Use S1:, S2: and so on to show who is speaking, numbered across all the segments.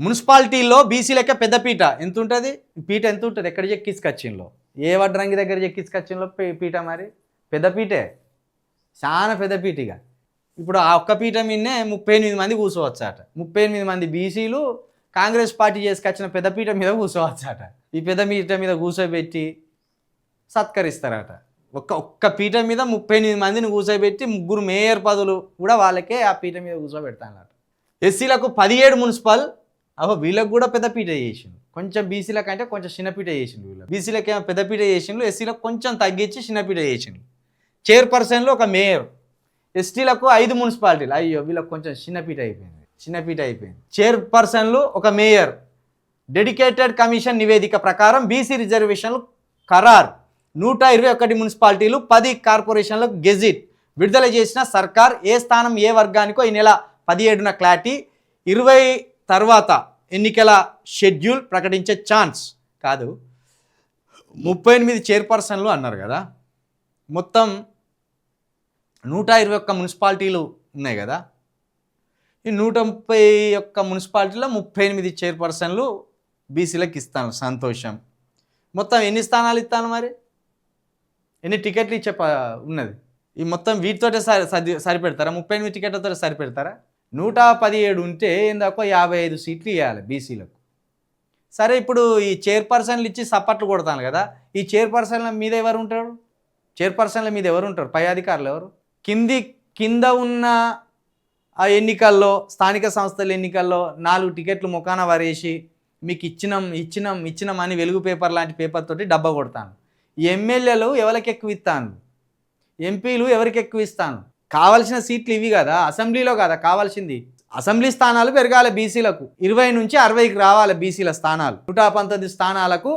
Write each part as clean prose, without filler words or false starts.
S1: మున్సిపాలిటీలో బీసీలక పెద్ద పీట ఎంత ఉంటుంది? పీట ఎంత ఉంటుంది? ఎక్కడ చెక్కించుకొచ్చింలో? ఏ వడ్రంగి దగ్గర చెక్కించుకొచ్చింలో పీట? మరి పెద్ద పీటే, చాలా పెద్ద పీటిగా. ఇప్పుడు ఆ ఒక్క పీట మీదనే 38 మంది కూర్చోవచ్చట. 38 మంది బీసీలు కాంగ్రెస్ పార్టీ చేసుకొచ్చిన పెద్ద పీట మీద కూర్చోవచ్చట. ఈ పెద్ద పీట మీద కూర్చోబెట్టి సత్కరిస్తారట. ఒక్క పీట మీద 38 మందిని కూర్చోబెట్టి 3 మేయర్ పదవులు కూడా వాళ్ళకే ఆ పీట మీద కూర్చోబెడతానట. ఎస్సీలకు 17 మున్సిపల్, వీళ్ళకి కూడా పెద్ద పీట చేసిండు. కొంచెం బీసీలకు అంటే కొంచెం చిన్నపీట చేసిండు. వీళ్ళు బీసీలకు ఏమో పెద్ద పీట చేసిండు, ఎస్సీలకు కొంచెం తగ్గించి చిన్నపీట చేసిండు. చైర్పర్సన్లు ఒక మేయర్. ఎస్టీలకు 5 మున్సిపాలిటీలు. అయ్యో వీళ్ళకి కొంచెం చిన్నపీట అయిపోయింది. చైర్పర్సన్లు ఒక మేయర్. డెడికేటెడ్ కమిషన్ నివేదిక ప్రకారం బీసీ రిజర్వేషన్లు ఖరారు. 121 మున్సిపాలిటీలు, 10 కార్పొరేషన్లకు గెజిట్ విడుదల చేసిన సర్కార్ ఏ స్థానం ఏ వర్గానికో ఈ నెల 17న క్లారిటీ. 20 తర్వాత ఎన్నికల షెడ్యూల్ ప్రకటించే ఛాన్స్. కాదు, 38 చైర్పర్సన్లు అన్నారు కదా, మొత్తం 121 మున్సిపాలిటీలు ఉన్నాయి కదా. ఈ 131 మున్సిపాలిటీలో 38 చైర్పర్సన్లు బీసీలకు ఇస్తాను. సంతోషం. మొత్తం ఎన్ని స్థానాలు ఇస్తాను? మరి ఎన్ని టికెట్లు ఇచ్చే ఉన్నది? ఈ మొత్తం వీటితోటే సరిపెడతారా? 38 టికెట్లతో సరిపెడతారా? 117 ఉంటే ఏందాకో 55 సీట్లు ఇవ్వాలి బీసీలకు. సరే, ఇప్పుడు ఈ చైర్పర్సన్లు ఇచ్చి సప్పట్లు కొడతాను కదా, ఈ చైర్పర్సన్ల మీద ఎవరు ఉంటారు? చైర్పర్సన్ల మీద ఎవరు ఉంటారు? పై అధికారులు ఎవరు? కింద ఉన్న ఆ ఎన్నికల్లో, స్థానిక సంస్థల ఎన్నికల్లో 4 టికెట్లు ముఖాన వరేసి మీకు ఇచ్చినాం అని వెలుగు పేపర్ లాంటి పేపర్ తోటి డబ్బా కొడతాను. ఎమ్మెల్యేలు ఎవరికి ఎక్కువ ఇస్తాను? ఎంపీలు ఎవరికి ఎక్కువ ఇస్తాను? కావాల్సిన సీట్లు ఇవి కదా, అసెంబ్లీలో కదా కావాల్సింది. అసెంబ్లీ స్థానాలు పెరగాలి బీసీలకు. 20 నుంచి 60కి రావాలి బీసీల స్థానాలు. 119 స్థానాలకు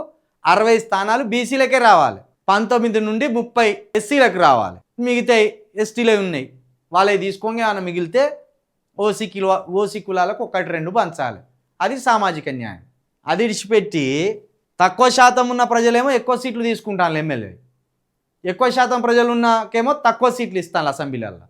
S1: 60 స్థానాలు బీసీలకే రావాలి. 19 నుండి 30 ఎస్సీలకు రావాలి. మిగతాయి ఎస్టీలే ఉన్నాయి, వాళ్ళవి తీసుకొని ఏమైనా మిగిలితే ఓసీ కులాలకు 1-2 పంచాలి. అది సామాజిక న్యాయం. అది విడిచిపెట్టి తక్కువ శాతం ఉన్న ప్రజలేమో ఎక్కువ సీట్లు తీసుకుంటాను ఎమ్మెల్యే, ఎక్కువ శాతం ప్రజలు ఉన్నకేమో తక్కువ సీట్లు ఇస్తాను అసెంబ్లీలలో.